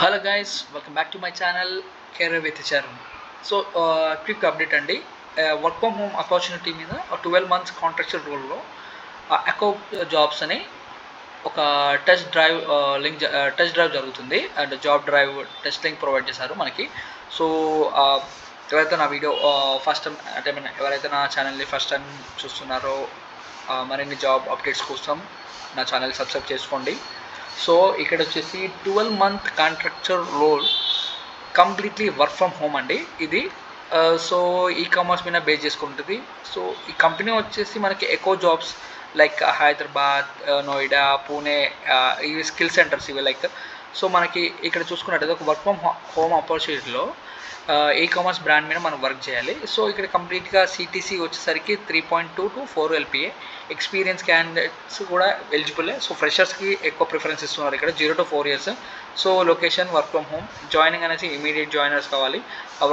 Hello guys, welcome back to my channel career with Charan. So quick update అండి. Work from home opportunity మీద 12 months contractual రోల్లో echo jobs అని ఒక test drive జరుగుతుంది. And job drive test link provide చేశారు మనకి. So ఎవరైతే నా వీడియో ఫస్ట్ టైం అంటే ఎవరైతే నా ఛానల్ని ఫస్ట్ టైం చూస్తున్నారో మరిన్ని జాబ్ అప్డేట్స్ కోసం నా ఛానల్ సబ్స్క్రైబ్ చేసుకోండి. సో ఇక్కడ వచ్చేసి 12 month contractual role completely work from home అండి ఇది. సో ఈ కామర్స్ మీద బేస్ చేసుకుంటుంది. సో ఈ కంపెనీ వచ్చేసి మనకి ఎకో జాబ్స్ లైక్ హైదరాబాద్, నోయిడా, పూణే, ఇవి స్కిల్ సెంటర్స్ ఇవి లైక్. సో మనకి ఇక్కడ చూసుకున్నట్టయితే ఒక work from home ఆపర్చునిటీలో e commerce brand మీద మనం వర్క్ చేయాలి. సో ఇక్కడ కంప్లీట్గా సిటీసీ వచ్చేసరికి 3.2 to 4 LPA. ఎక్స్పీరియన్స్ క్యాండిడేట్స్ కూడా ఎలిజిబులే. సో ఫ్రెషర్స్కి ఎక్కువ ప్రిఫరెన్స్ ఇస్తున్నారు ఇక్కడ 0 to 4 years. So location work from home, joining అనేసి ఇమీడియట్ జాయినర్స్ కావాలి.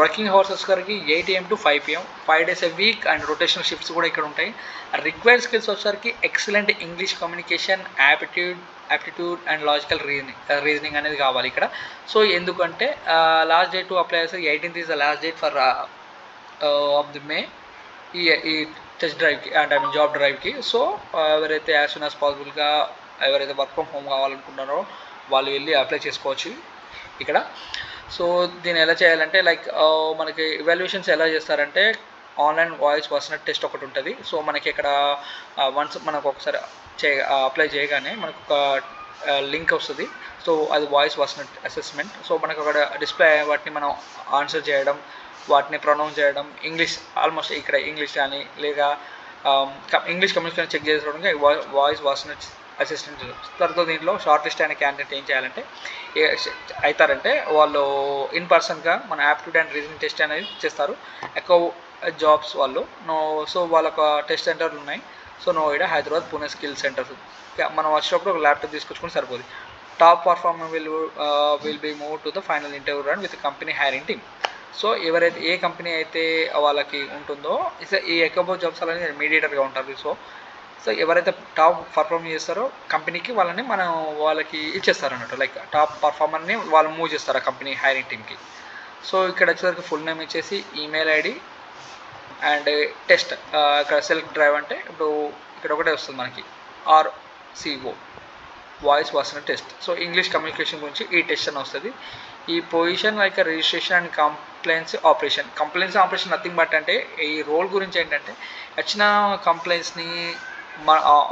వర్కింగ్ అవర్స్ వచ్చేసరికి 8 AM to 5 PM, 5 days a week and rotational shifts కూడా ఇక్కడ ఉంటాయి. రిక్వైర్డ్ స్కిల్స్ వచ్చేసరికి excellent English communication, aptitude and logical reasoning అనేది కావాలి ఇక్కడ. సో ఎందుకంటే లాస్ట్ డేట్ టు అప్లై చేస్తే 18th is the last date for of the May ఈ టెస్ట్ డ్రైవ్కి అంటే జాబ్ డ్రైవ్కి. సో ఎవరైతే యాజ్ సూన్ యాజ్ పాసిబుల్గా ఎవరైతే వర్క్ ఫ్రమ్ హోమ్ కావాలనుకుంటున్నారో వాళ్ళు వెళ్ళి అప్లై చేసుకోవచ్చు ఇక్కడ. సో దీన్ని ఎలా చేయాలంటే లైక్ మనకి ఎవాల్యుయేషన్స్ ఎలా చేస్తారంటే ఆన్లైన్ వాయిస్ పర్సనల్ టెస్ట్ ఒకటి ఉంటుంది. సో మనకి ఇక్కడ వన్స్ మనకు ఒకసారి అప్లై చేయగానే మనకు ఒక లింక్ వస్తుంది. సో అది వాయిస్ పర్సనల్ అసెస్మెంట్. సో మనకు అక్కడ డిస్ప్లే వాటిని మనం ఆన్సర్ చేయడం, వాటిని ప్రొనౌన్స్ చేయడం, ఇంగ్లీష్ ఆల్మోస్ట్ ఇక్కడ ఇంగ్లీష్ కానీ లేదా ఇంగ్లీష్ కమ్యూనికేషన్ చెక్ చేసుకోవడానికి వాయిస్ పర్సనల్ అసిస్టెంట్. తర్వాత దీంట్లో షార్ట్ లిస్ట్ అయిన క్యాండిడేట్ ఏం చేయాలంటే అవుతారంటే వాళ్ళు ఇన్ పర్సన్గా మన యాప్టిట్యూడ్ అండ్ రీజనింగ్ టెస్ట్ అనేది చేస్తారు ఎక్కువ జాబ్స్ వాళ్ళు. సో వాళ్ళొక టెస్ట్ సెంటర్లు ఉన్నాయి. So Noida, Hyderabad, Pune skill centres. మనం వచ్చేటప్పుడు ఒక ల్యాప్టాప్ తీసుకొచ్చుకొని సరిపోదు. Top performer will be move to the final interview run with company hiring team. So ఎవరైతే ఏ కంపెనీ అయితే వాళ్ళకి ఉంటుందో ఈ ఎకబో జాబ్స్ అనేది మీడియేటర్గా ఉంటారు. సో ఎవరైతే టాప్ పర్ఫార్మ్ చేస్తారో కంపెనీకి వాళ్ళకి ఇచ్చేస్తారు అన్నట్టు. లైక్ టాప్ పర్ఫార్మర్ని వాళ్ళు మూవ్ చేస్తారు ఆ కంపెనీ హైరింగ్ టీమ్కి. సో ఇక్కడ వచ్చేసరికి ఫుల్ నేమ్ ఇచ్చేసి ఈమెయిల్ ఐడి అండ్ టెస్ట్. ఇక్కడ సెలెక్ట్ డ్రైవ్ అంటే ఇప్పుడు ఇక్కడ ఒకటే వస్తుంది మనకి RCO voice personal test. So English communication గురించి ఈ టెస్ట్ అని వస్తుంది. ఈ position like registration and complaints operation nothing but అంటే ఈ రోల్ గురించి ఏంటంటే వచ్చిన కంప్లైంట్స్ని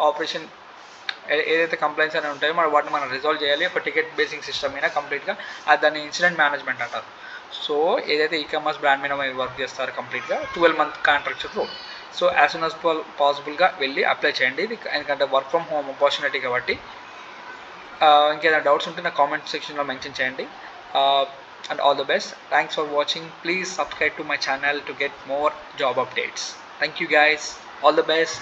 ఆపరేషన్ ఏదైతే కంప్లైంట్స్ అనేవి ఉంటాయో వాటిని మనం రిజాల్వ్ చేయాలి ఒక టికెట్ బేసింగ్ సిస్టమ్ మీద కంప్లీట్గా. దాన్ని ఇన్సిడెంట్ మేనేజ్మెంట్ అంటారు. సో ఏదైతే ఈ కామర్స్ బ్రాండ్ మీద వర్క్ చేస్తారు కంప్లీట్గా 12 month contractual role. So as soon as పాసిబుల్గా వెళ్ళి అప్లై చేయండి ఇది, ఎందుకంటే వర్క్ ఫ్రమ్ హోమ్ ఆపర్చునిటీ కాబట్టి. ఇంకేదైనా డౌట్స్ ఉంటే నా కామెంట్ సెక్షన్లో మెన్షన్ చేయండి. And all the best. Thanks for watching. Please subscribe to my channel to get more job updates. Thank you guys. All the best.